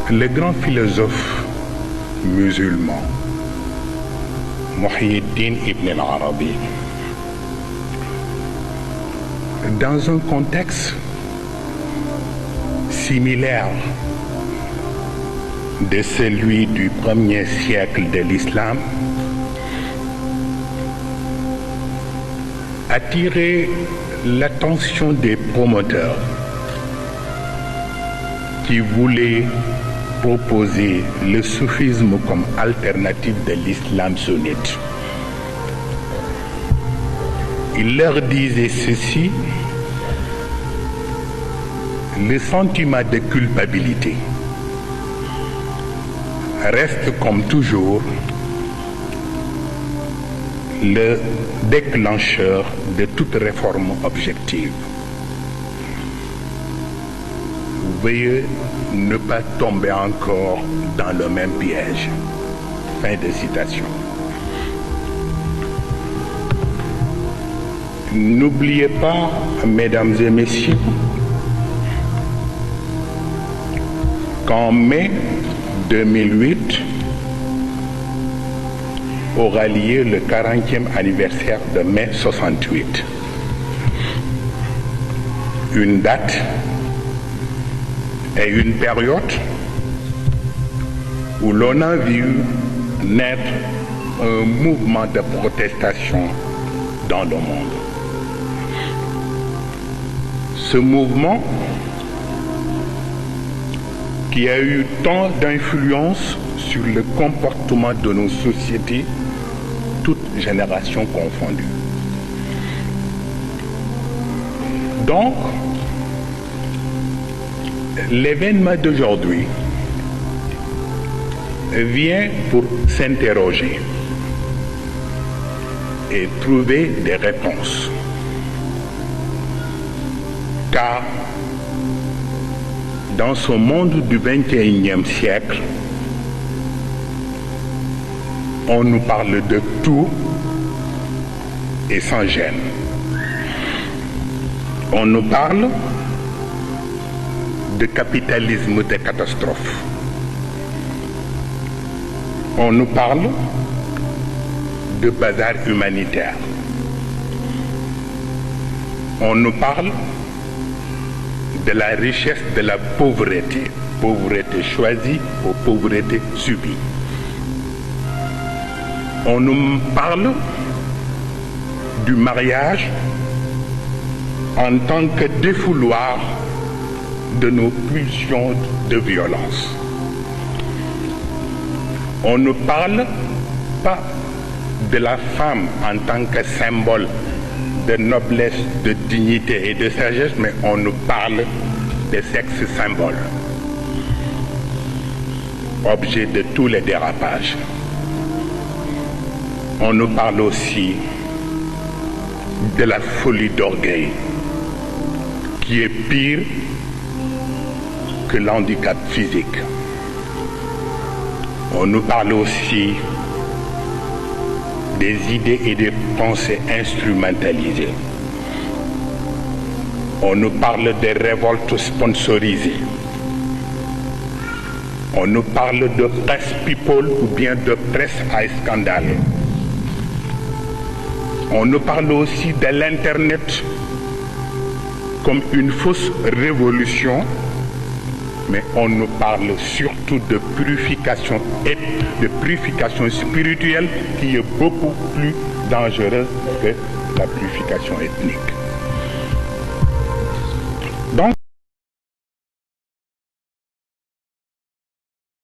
Le grand philosophe musulman Muhyiddin Ibn al-Arabi, dans un contexte similaire de celui du premier siècle de l'islam, attirait l'attention des promoteurs qui voulaient proposer le soufisme comme alternative de l'islam sunnite. Il leur disait ceci: le sentiment de culpabilité reste comme toujours le déclencheur de toute réforme objective. Veuillez ne pas tomber encore dans le même piège. Fin de citation. N'oubliez pas, mesdames et messieurs, qu'en mai 2008 aura lieu le 40e anniversaire de mai 68. Une date et une période où l'on a vu naître un mouvement de protestation dans le monde. Ce mouvement qui a eu tant d'influence sur le comportement de nos sociétés, toutes générations confondues. Donc, l'événement d'aujourd'hui vient pour s'interroger et trouver des réponses. Car dans ce monde du XXIe siècle, on nous parle de tout et sans gêne. On nous parle de capitalisme de catastrophe. On nous parle de bazar humanitaire. On nous parle de la richesse de la pauvreté, pauvreté choisie ou pauvreté subie. On nous parle du mariage en tant que défouloir de nos pulsions de violence. On ne parle pas de la femme en tant que symbole de noblesse, de dignité et de sagesse, mais on nous parle des sexes symboles, objet de tous les dérapages. On nous parle aussi de la folie d'orgueil, qui est pire que l'handicap physique. On nous parle aussi des idées et des pensées instrumentalisées. On nous parle des révoltes sponsorisées. On nous parle de presse people ou bien de presse à scandale. On nous parle aussi de l'Internet comme une fausse révolution, mais on nous parle surtout de purification spirituelle qui est beaucoup plus dangereuse que la purification ethnique.